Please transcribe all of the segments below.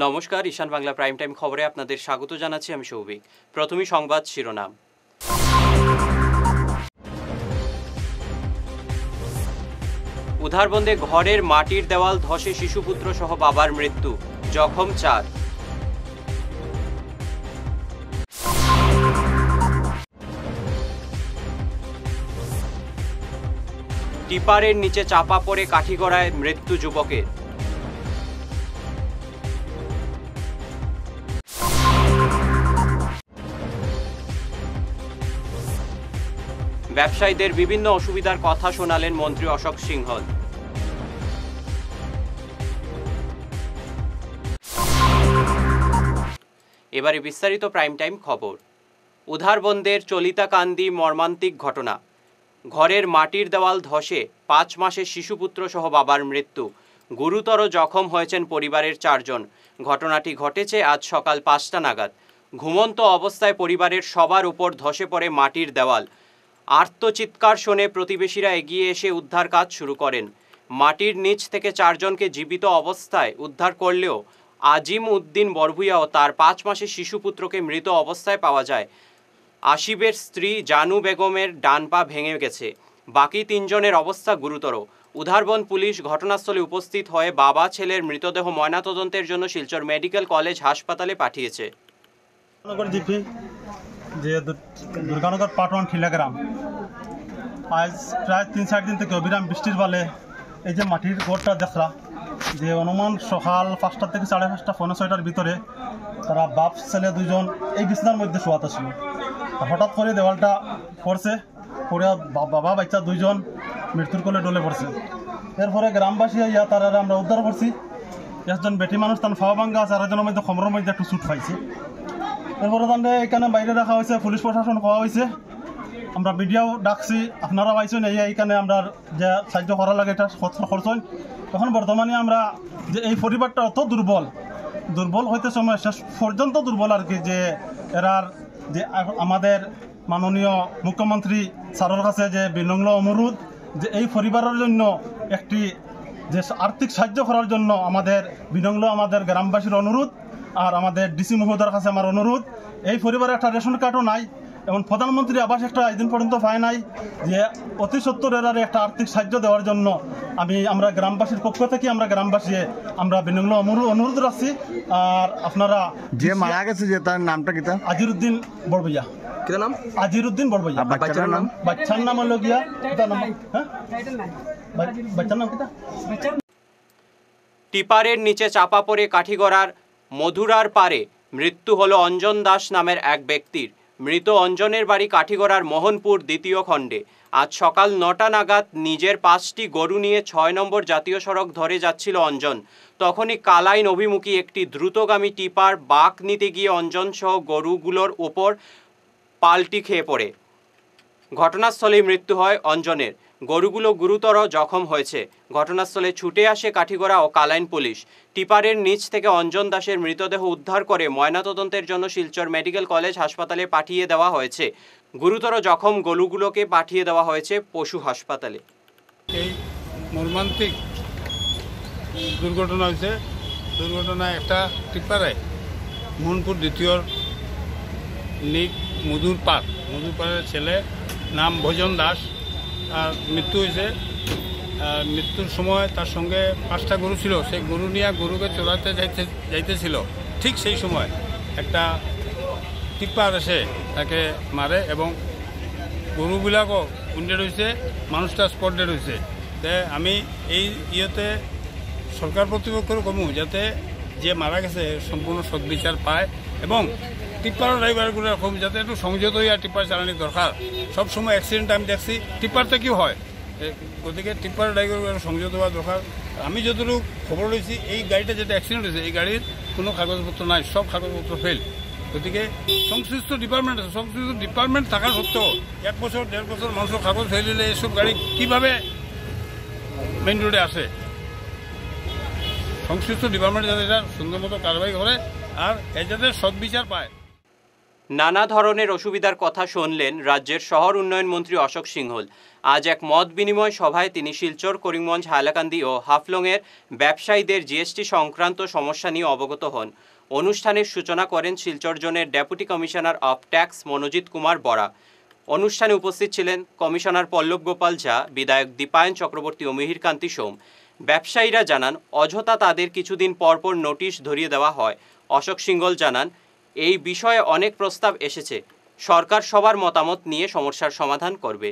নমস্কার, ঈশান Bangla prime time খবরে আপনাদের স্বাগত জানাচ্ছি আমি সৌভিক। প্রথমেই সংবাদ শিরোনাম। উধারবন্দে ঘরের মাটির দেওয়াল ধসে শিশুপুত্র সহ বাবার মৃত্যু, জখম 4। টিপারের নিচে চাপা পড়ে কাঠিগড়ায় মৃত্যু যুবকের। ব্যবসায়ীদের বিভিন্ন অসুবিধার কথা শোনালেন মন্ত্রী অশোক সিংহল। এবারে বিস্তারিত প্রাইম টাইম খবর। উধারবন্দের চলিতাকান্দি মর্মান্তিক ঘটনা। ঘরের মাটির দেওয়াল ধসে 5 মাসের শিশুপুত্র সহ বাবার মৃত্যু, গুরুতর জখম হয়েছেন পরিবারের 4 জন। ঘটনাটি ঘটেছে আজ সকাল 5টা নাগাদ। ঘুমন্ত অবস্থায় পরিবারের সবার উপর ধসে পড়ে মাটির দেওয়াল। আর্তচিৎকার শুনে প্রতিবেশীরা এগিয়ে এসে উদ্ধার কাজ শুরু করেন। মাটির নিচ থেকে 4 জনকে জীবিত অবস্থায় উদ্ধার করলেও আজিম উদ্দিন বরভুইয়া ও তার 5 মাসের শিশুপুত্রকে মৃত অবস্থায় পাওয়া যায়। আসিফের স্ত্রী জানু বেগমের ডান পা ভেঙে গেছে। বাকি 3 জনের অবস্থা গুরুতর। উধারবন্দ পুলিশ ঘটনাস্থলে উপস্থিত হয়ে বাবা ছেলের মৃতদেহ ময়নাতদন্তের জন্য শিলচর মেডিকেল কলেজ হাসপাতালে পাঠিয়েছে। যে দুর্গানগর পার্ট 1 ঠিলাগ্রাম আজ প্রায় 3-4 দিন থেকে অবিরাম বৃষ্টির ফলে এই যে মাটির ঘরটা দেখরা, যে অনুমান সকাল 5টা থেকে 5:30 পৌনে 6টার ভিতরে তারা বাপ ছেলে 2 জন এই বিছনার মধ্যে শোয়াতে ছিল। হঠাৎ করে দেওয়ালটা পড়ছে, পড়ে বাবা বাচ্চা 2 জন মৃত্যুর কোলে ডলে পড়ছে। এরপরে গ্রামবাসী ইয়া তারা আমরা উদ্ধার করছি। একজন বেটি মানুষ তার ফাওয়া ভাঙ্গা আছে, আর একজনের মধ্যে কোমরের মধ্যে একটু চোট পাইছে। এরপরে তাদের এখানে বাইরে রাখা হয়েছে, পুলিশ প্রশাসন পাওয়া হয়েছে, আমরা মিডিয়াও ডাকছি, আপনারা পাইছেন এইখানে আমরা যে সাহায্য করা লাগে এটা করছেন। তখন বর্তমানে আমরা যে এই পরিবারটা অত দুর্বল হইতে সময় শেষ পর্যন্ত দুর্বল আর কি, যে এরার যে আমাদের মাননীয় মুখ্যমন্ত্রী স্যারের কাছে যে বিনম্র অনুরোধ যে এই পরিবারের জন্য একটি যে আর্থিক সাহায্য করার জন্য আমাদের গ্রামবাসীর অনুরোধ, আর আমাদের ডিসি মহোদয়ের কাছে আমার অনুরোধ। এই পরিবারে একটা রেশন কার্ডও নাই এবং প্রধানমন্ত্রী আবাস একটা একদিন পর্যন্ত পায় নাই, যে অতি সত্তর এর একটা আর্থিক সাহায্য দেওয়ার জন্য আমরা গ্রামবাসীর পক্ষ থেকে আমরা বিনম্র অনুরোধ রাখছি। আর আপনারা যে মারা গেছে যে তার নামটা কি? আজিরউদ্দিন বড়বইয়া। কি নাম? আজিরউদ্দিন বড়বইয়া। বাচ্চার নাম হলো গিয়া বাচ্চার নাম কিতা? টিপারের নিচে চাপা পড়ে কাঠিগড়ার মধুরার পারে মৃত্যু হলো অঞ্জন দাস নামের এক ব্যক্তির। মৃত অঞ্জনের বাড়ি কাঠিগড়ার মোহনপুর 2য় খণ্ডে। আজ সকাল 9টা নাগাদ নিজের 5টি গরু নিয়ে 6 নম্বর জাতীয় সড়ক ধরে যাচ্ছিল অঞ্জন। তখনই কালাইন অভিমুখী একটি দ্রুতগামী টিপার বাঁক নিতে গিয়ে অঞ্জন সহ গরুগুলোর ওপর পাল্টি খেয়ে পড়ে। ঘটনাস্থলেই মৃত্যু হয় অঞ্জনের। গরুগুলো গুরুতর জখম হয়েছে। ঘটনাস্থলে ছুটে আসে কাঠিগড়া ও কালাইন পুলিশ। টিপারের নিচ থেকে অঞ্জন দাসের মৃতদেহ উদ্ধার করে ময়নাতদন্তের জন্য শিলচর মেডিকেল কলেজ হাসপাতালে পাঠিয়ে দেওয়া হয়েছে। গুরুতর জখম গরুগুলোকে পাঠিয়ে দেওয়া হয়েছে পশু হাসপাতালে। এই মর্মান্তিক দুর্ঘটনা হয়েছে। দুর্ঘটনায় একটা টিপারে মোহনপুর 2য় মধুর পাড়ের ছেলে নাম ভজন দাস, আর মৃত্যু হয়েছে। মৃত্যুর সময় তার সঙ্গে 5টা গরু ছিল, সেই গরু নিয়ে গরুকে চড়াতে যাইতেছিল। ঠিক সেই সময় একটা টিপার এসে তাকে মারে এবং গরুবিলাকও উন্ডেড হয়েছে, মানুষটা স্পট ডেড হয়েছে। আমি এই ইয়েতে সরকার কর্তৃপক্ষের কমু যাতে যে মারা গেছে সম্পূর্ণ সদ্বিচার পায়, এবং টিপার ড্রাইভারগুলো খুব যাতে একটু সংযত হইয়া টিপার চালানি দরকার। সবসময় অ্যাক্সিডেন্ট আমি দেখছি টিপার থেকেও হয়, গতিকে টিপার ড্রাইভার সংযত হওয়া দরকার। আমি যতটুকু খবর রয়েছি এই গাড়িটা যেটা অ্যাক্সিডেন্ট হয়েছে এই গাড়ির কোনো কাগজপত্র নাই, সব কাগজপত্র ফেল। গতিকে সংশ্লিষ্ট ডিপার্টমেন্ট থাকা সত্ত্বেও 1 বছর 1.5 বছর মানুষের কাগজ ফেল দিলে এসব গাড়ি কীভাবে মেইন রোডে আসে? সংশ্লিষ্ট ডিপার্টমেন্ট যাতে এটা সুন্দর মতো কারবাই করে আর এ যাতে সদ্বিচার পায়। নানা ধরনের অসুবিধার কথা শুনলেন রাজ্যের শহর উন্নয়ন মন্ত্রী অশোক সিংহল। আজ এক মত বিনিময় সভায় তিনি শিলচর, করিমগঞ্জ, হাইলাকান্দি ও হাফলংয়ের ব্যবসায়ীদের জিএসটি সংক্রান্ত সমস্যা নিয়ে অবগত হন। অনুষ্ঠানের সূচনা করেন শিলচর জোনের deputy commissioner of tax Manojit Kumar Bora. অনুষ্ঠানে উপস্থিত ছিলেন কমিশনার পল্লব গোপাল ঝা, বিধায়ক দীপায়ন চক্রবর্তী ও মিহির কান্তি সোম। ব্যবসায়ীরা জানান, অযথা তাদের কিছুদিন পরপর নোটিশ ধরিয়ে দেওয়া হয়। অশোক সিংহল জানান, এই বিষয়ে অনেক প্রস্তাব এসেছে, সরকার সবার মতামত নিয়ে সমস্যার সমাধান করবে।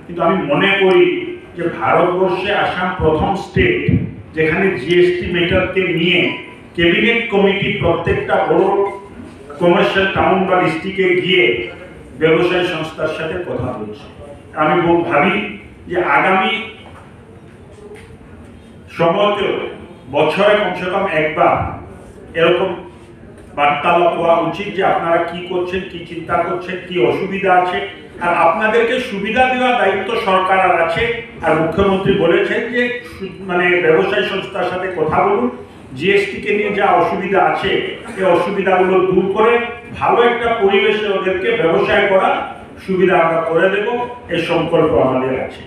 কিন্তু আমি মনে করি যে ভারতবর্ষে আসাম প্রথম স্টেট যেখানে জিএসটি ম্যাটারকে নিয়ে ক্যাবিনেট কমিটি প্রত্যেকটা বড় কমার্শিয়াল টাউন বা ডিস্ট্রিক্টে গিয়ে ব্যবসায়ী সংস্থার সাথে কথা বলছে। আমি ভাবি যে আগামী সময়তেও বছরে কমসে কম একবার এরকম বার্তালাপ হওয়া উচিত যে আপনারা কি করছেন, কি চিন্তা করছেন, কি অসুবিধা আছে। আর আপনাদেরকে সুবিধা দেওয়ার দায়িত্ব সরকার আছে। আর মুখ্যমন্ত্রী বলেছেন যে মানে ব্যবসায়ী সংস্থার সাথে কথা বলুন, জিএসটি কে নিয়ে যা অসুবিধা আছে এই অসুবিধাগুলো দূর করে ভালো একটা পরিবেশে ওদেরকে ব্যবসায় করার সুবিধা আমরা করে দেব, এই সংকল্প আমাদের আছে।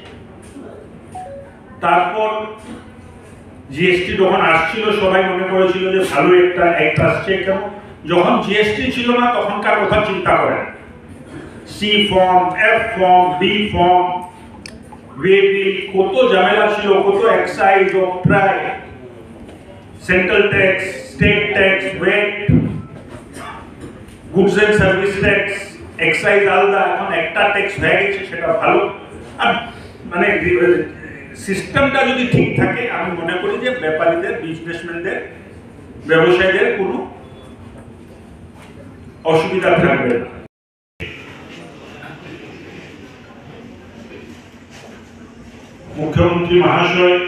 তারপর জিএসটি যখন আসছিল সবাই মনে করেছিল যে ভালো একটা অ্যাক্ট আসছে, কেন যখন জিএসটি ছিল না তখনকার কথা চিন্তা করেন। C form, F form, B form, way bill, কত ঝামেলা ছিল, কত এক্সাইজ ও প্রায় central tax, state tax, VAT, goods and service tax, excise আলাদা, এখন একটা ট্যাক্স হয়ে গেছে, সেটা ভালো। আর মানে সিস্টেমটা যদি ঠিক থাকে আমি মনে করি যে ব্যাপারীদের, বিজনেসম্যানদের, ব্যবসায়ীদের কোনো অসুবিধা থাকবে না। মুখ্যমন্ত্রী মহাশয়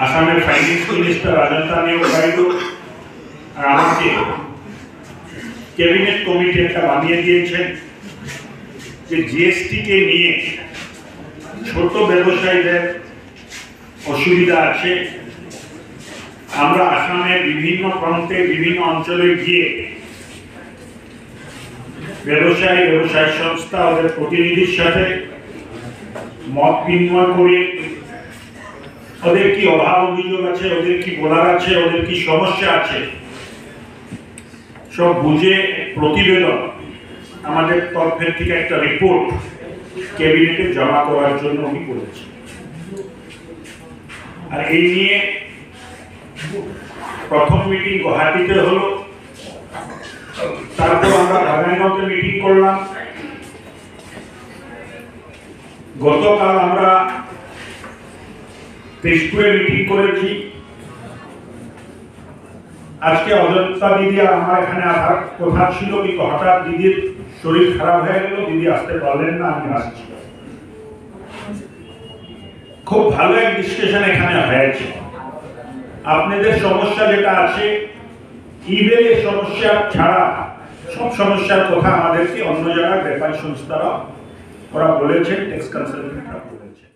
আসামের ফাইন্যান্স মিনিস্টার রাজস্থান নাইডু আর আমাকে ক্যাবিনেট কমিটি একটা বানিয়ে দিয়েছেন যে জিএসটি কে নিয়ে ছোট ব্যবসায়ীদের অসুবিধা আছে। আমরা আসামের বিভিন্ন প্রান্তে, বিভিন্ন অঞ্চলে গিয়ে ব্যবসায়ী সংস্থা, ওদের প্রতিনিধির সাথে মত বিনিময় করে ওদের কি অভাব অভিযোগ আছে, ওদের কি বলার আছে, ওদের কি সমস্যা আছে সব বুঝে প্রতিবেদন আমাদের তরফের থেকে একটা রিপোর্ট ক্যাবিনেটে জমা করার জন্য আমি বলেছি। আর এই নিয়ে প্রথম মিটিং গুয়াহাটিতে হলো, তারপর আমরা ঢাকাইগাঁওতে মিটিং করলাম। গতকাল আমরা তেজপুরে মিটিং করেছি। আজকে অযোধ্যা দিদি আর আমার এখানে আসার কথা ছিল, কিন্তু হঠাৎ দিদির শরীর খারাপ হয়ে গেল, দিদি আসতে পারলেন না, আমি আসছি। খুব ভালো এক ডিসকাশন এখানে হয়েছে। আপনাদের সমস্যা যেটা আছে, ইবেল সমস্যা ছাড়া সব সমস্যার কথা আমাদেরকে অন্য জায়গায় ব্যাপারী সংস্থারা ওরা বলেছেন, ট্যাক্স কনসালটেন্টরা বলেছেন।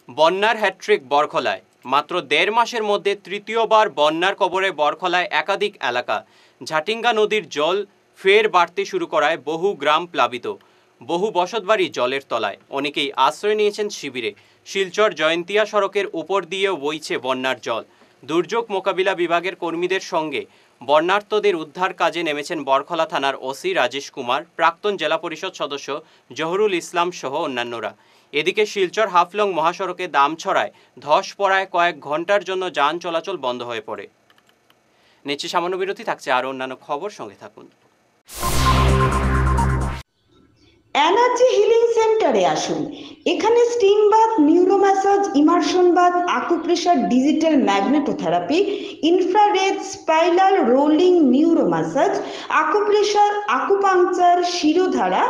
বন্যার হ্যাট্রিক বরখলায়। মাত্র 1.5 মাসের মধ্যে তৃতীয়বার বন্যার কবলে বরখলায় একাধিক এলাকা। ঝাটিঙ্গা নদীর জল ফের বাড়তে শুরু করায় বহু গ্রাম প্লাবিত, বহু বসতবাড়ি জলের তলায়। অনেকেই আশ্রয় নিয়েছেন শিবিরে। শিলচর জয়ন্তিয়া সড়কের উপর দিয়ে বইছে বন্যার জল। দুর্যোগ মোকাবিলা বিভাগের কর্মীদের সঙ্গে বন্যার্তদের উদ্ধার কাজে নেমেছেন বরখলা থানার ওসি রাজেশ কুমার, প্রাক্তন জেলা পরিষদ সদস্য জহুরুল ইসলাম সহ অন্যান্যরা। এদিকে শিলচর হাফলং মহাসড়কে দামছড়ায় ধস পড়ায় কয়েক ঘন্টার জন্য যান চলাচল বন্ধ হয়ে পড়ে। নিচে সামান্য বিরতি, থাকছে আরও অন্যান্য খবর, সঙ্গে থাকুন। এনার্জি হিলিং সেন্টারে আসুন। এখানে steam bath, neuro massage, immersion bath, acupressure, digital magnetotherapy, infrared, spiral rolling neuro massage, acupressure, acupuncture, Shirodhara,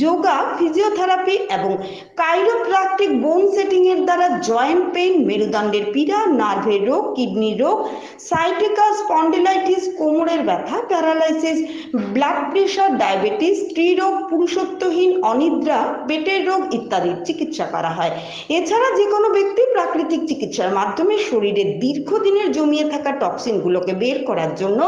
yoga, physiotherapy এবং কাইরোপ্র্যাকটিক বোন সেটিং এর দ্বারা জয়েন্ট পেইন, মেরুদণ্ডের পীড়া, নার্ভের রোগ, কিডনির রোগ, সাইটিকা, স্পন্ডিলাইটিস, কোমরের ব্যথা, প্যারালাইসিস, ব্লাড প্রেশার, ডায়াবেটিস, স্ত্রীরোগ, পুরুষত্বহীন, অনিদ্রা, পেটের রোগ ইত্যাদির চিকিৎসা করা হয়। এছাড়া যে কোনো ব্যক্তি প্রাকৃতিক চিকিৎসার মাধ্যমে শরীরে দীর্ঘদিনের জমিয়ে থাকা টক্সিনগুলোকে বের করার জন্য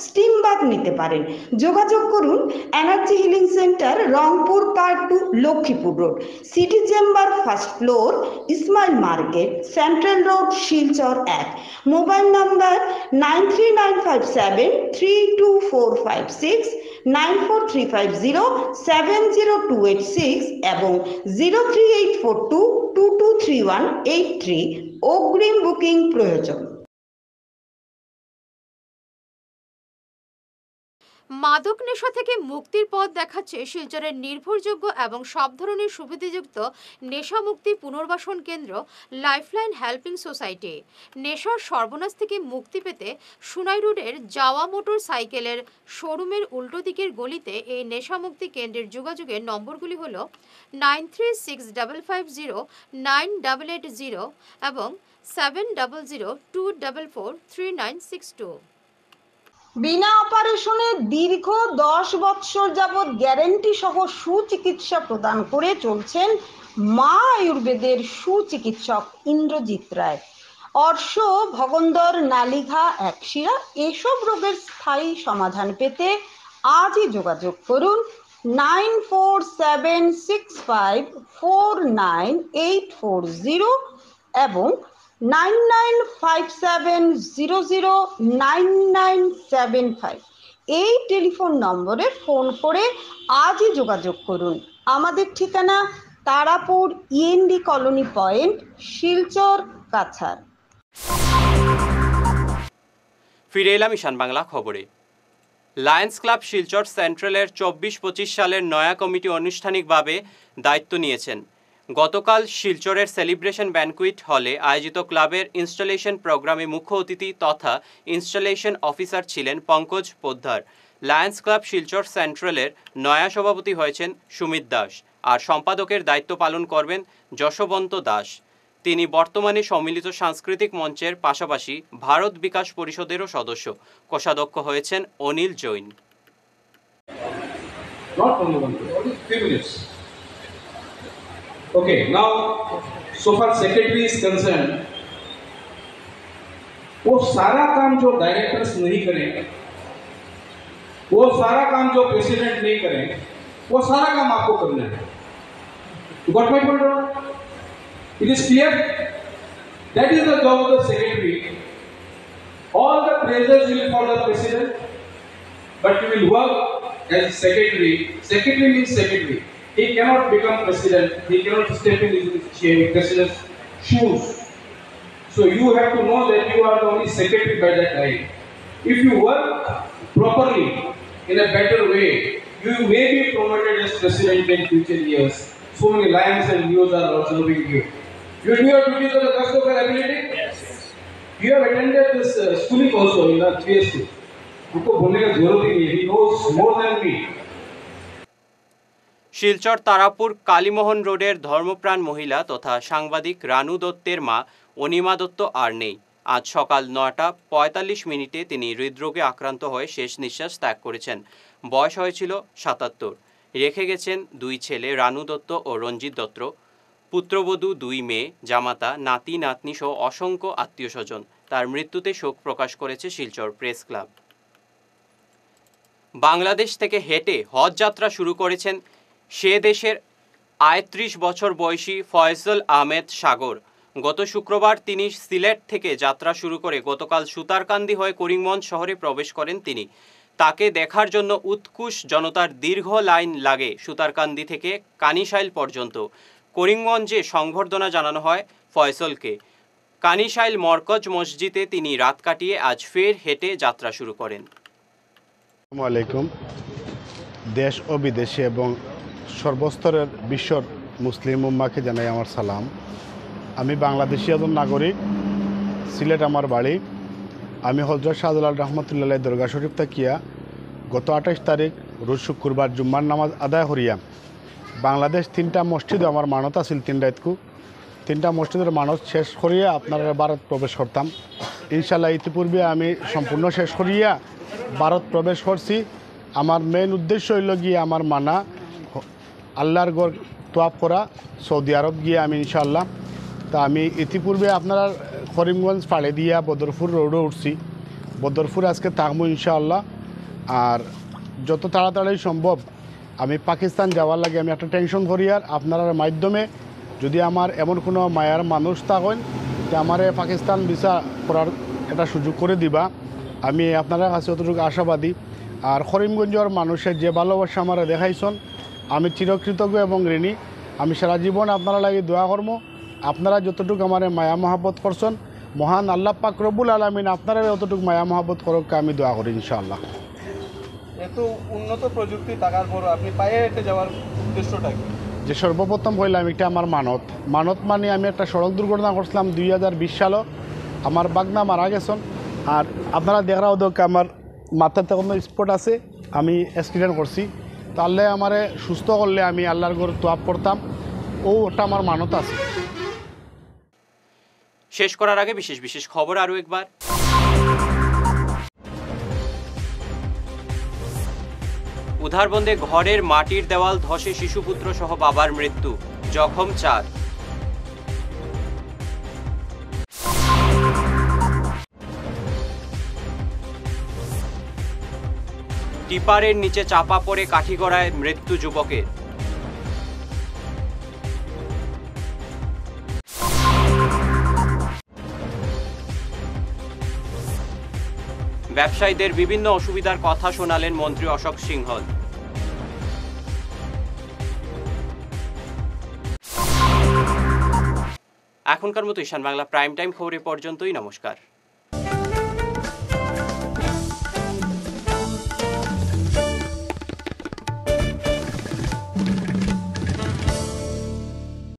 স্টিম বাথ নিতে পারেন। যোগাযোগ করুন energy healing centre, Rangpur part 2, Lakshmipur road, city chamber, first floor, Ismail market, central road, Silchar 1। Mobile number 9395732456, 9435070286 এবং 03842223183। অগ্রিম বুকিং প্রয়োজন। মাদক নেশা থেকে মুক্তির পথ দেখাচ্ছে শিলচরের নির্ভরযোগ্য এবং সব ধরনের সুবিধাযুক্ত নেশা মুক্তি পুনর্বাসন কেন্দ্র লাইফলাইন হেল্পিং সোসাইটি। নেশার সর্বনাশ থেকে মুক্তি পেতে সুনাই রোডের যাওয়া মোটর সাইকেলের শোরুমের উল্টো দিকের গলিতে এই নেশা মুক্তি কেন্দ্রের যোগাযোগের নম্বরগুলি হল 9365509880 এবং 7002443962। বিনা অপারেশনে দীর্ঘ 10 বৎসর যাবৎ গ্যারেন্টি সহ সুচিকিৎসা প্রদান করে চলছেন মা আয়ুর্বেদের সুচিকিৎসক ইন্দ্রজিৎ রায়। অর্শ, ভগন্দর, নালিঘা, একশিরা এসব রোগের স্থায়ী সমাধান পেতে আজই যোগাযোগ করুন 9476549840 এবং 9957009975 এই টেলিফোন নম্বরে ফোন করে আজই যোগাযোগ করুন। আমাদের ঠিকানা Tarapur END colony point, Silchar, Cachar. ফিরে এলাম ঈশান বাংলা খবরে। লায়ন্স ক্লাব শিলচর সেন্ট্রালের 24-25 সালের নয়া কমিটি আনুষ্ঠানিকভাবে দায়িত্ব নিয়েছেন। গতকাল শিলচরের সেলিব্রেশন ব্যানকুইট হলে আয়োজিত ক্লাবের ইনস্টলেশন প্রোগ্রামে মুখ্য অতিথি তথা ইনস্টলেশন অফিসার ছিলেন পঙ্কজ পোদ্দার। লায়ন্স ক্লাব শিলচর সেন্ট্রালের নয়া সভাপতি হয়েছেন সুমিত দাস, আর সম্পাদকের দায়িত্ব পালন করবেন যশবন্ত দাস। তিনি বর্তমানে সম্মিলিত সাংস্কৃতিক মঞ্চের পাশাপাশি ভারত বিকাশ পরিষদেরও সদস্য। কোষাধ্যক্ষ হয়েছেন Anil Jain. Okay, now so far secretary is concerned, वो सारा काम जो डायरेक्टर्स नहीं करें, वो सारा काम जो प्रेसिडेंट नहीं करें, वो सारा काम आपको करना है। You got my point? It is clear. That is the job of the secretary. All the praises will for the president, but you will work as secretary. Secretary means secretary. He cannot become president. He cannot step in his president's shoes. So you have to know that you are the only secretary by that time. If you work properly in a better way, you may be promoted as president in future years. So many lions and leos are observing you. You do your duties to the best of your ability. Yes. You have attended this schooling also in the PSC. उनको बोलने का जरूरत ही नहीं. He knows more than me. Silchar Tarapur Kalimohan রোডের ধর্মপ্রাণ মহিলা তথা সাংবাদিক রানু দত্তের মা অনিমা দত্ত আর নেই। আজ সকাল 9:45 তিনি হৃদরোগে আক্রান্ত হয়ে শেষ নিঃশ্বাস ত্যাগ করেছেন। বয়স হয়েছিল 77। রেখে গেছেন 2 ছেলে রানু দত্ত ও রঞ্জিত দত্ত, পুত্রবধূ 2 মেয়ে, জামাতা, নাতি নাতনি সহ অসংখ্য আত্মীয় স্বজন। তার মৃত্যুতে শোক প্রকাশ করেছে শিলচর প্রেস ক্লাব। বাংলাদেশ থেকে হেঁটে হজ যাত্রা শুরু করেছেন সে দেশের ৩৮ বছর বয়সী ফয়সল আহমেদ সাগর। গত শুক্রবার তিনি সিলেট থেকে যাত্রা শুরু করে গতকাল সুতারকান্দি হয়ে করিমগঞ্জ শহরে প্রবেশ করেন তিনি। তাকে দেখার জন্য উৎকুশ জনতার দীর্ঘ লাইন লাগে সুতারকান্দি থেকে কানিশাইল পর্যন্ত। করিমগঞ্জে সংবর্ধনা জানানো হয় ফয়সলকে। কানিশাইল মরকজ মসজিদে তিনি রাত কাটিয়ে আজ ফের হেঁটে যাত্রা শুরু করেন। আসসালামু আলাইকুম। দেশ ও বিদেশে এবং সর্বস্তরের বিশ্বর মুসলিম উম্মাকে জানাই আমার সালাম। আমি বাংলাদেশি একজন নাগরিক, সিলেট আমার বাড়ি। আমি হযরত শাহজালাল রহমতুল্লাহ দরগা শরীফ থাকিয়া গত 28 তারিখ রোজ শুক্রবার জুম্মার নামাজ আদায় করিয়া বাংলাদেশ 3টা মসজিদে আমার মানত আছিল 3 রাতকু 3টা মসজিদের মানত শেষ করিয়া আপনারা ভারত প্রবেশ করতাম। ইনশাল্লাহ ইতিপূর্বে আমি সম্পূর্ণ শেষ করিয়া ভারত প্রবেশ করছি। আমার মেইন উদ্দেশ্য হইল গিয়ে আমার মানা আল্লাহর গড় তোয়াফ করা, সৌদি আরব গিয়ে আমি ইনশাআল্লাহ। তা আমি ইতিপূর্বে আপনারা করিমগঞ্জ পাড়ে দিয়া বদরপুর রোডে উঠছি। বদরপুর আজকে থাকবো ইনশাআল্লাহ। আর যত তাড়াতাড়ি সম্ভব আমি পাকিস্তান যাওয়ার লাগে আমি একটা টেনশন করি। আর আপনার মাধ্যমে যদি আমার এমন কোনো মায়ার মানুষ থাকেন যে আমার পাকিস্তান ভিসা করার একটা সুযোগ করে দিবা, আমি আপনার কাছে অতটুকু আশাবাদী। আর করিমগঞ্জের মানুষের যে ভালোবাসা আমার দেখাইছেন আমি চিরকৃতজ্ঞ এবং ঋণী। আমি সারা জীবন আপনারা লাগে দোয়া করবো। আপনারা যতটুকু আমার মায়া মহাব্বত করছেন, মহান আল্লাহ পাক রব্বুল আলামিন আপনারা যতটুকু মায়া মহাব্বত করুক আমি দোয়া করি ইনশাআল্লাহ। এত উন্নত প্রযুক্তি থাকার পর আপনি পায়ে হেঁটে যাওয়ার উদ্দেশ্যটা কি? যে সর্বপ্রথম হইলাম এটা আমার মানত মানে আমি একটা সড়ক দুর্ঘটনা করছিলাম 2020 সালে। আমার বাগনা মারা গেছেন। আর আপনারা দেখাও দেখ আমার মাথাতে কোনো স্পট আছে, আমি অ্যাক্সিডেন্ট করছি। তাহলে আমারে সুস্থ করলে আমি আল্লাহর ঘর তোয়াফ করতাম, ওটা আমার মানত আছে। শেষ করার আগে বিশেষ বিশেষ খবর আরও একবার। উধারবন্দে ঘরের মাটির দেওয়াল ধসে শিশুপুত্র সহ বাবার মৃত্যু, জখম 4। টিপারের নিচে চাপা পড়ে কাঠিগড়ায় মৃত্যু যুবকের। ব্যবসায়ীদের বিভিন্ন অসুবিধার কথা শোনালেন মন্ত্রী অশোক সিংহল। এখনকার মতো ঈশান বাংলা প্রাইম টাইম খবর পর্যন্তই। নমস্কার।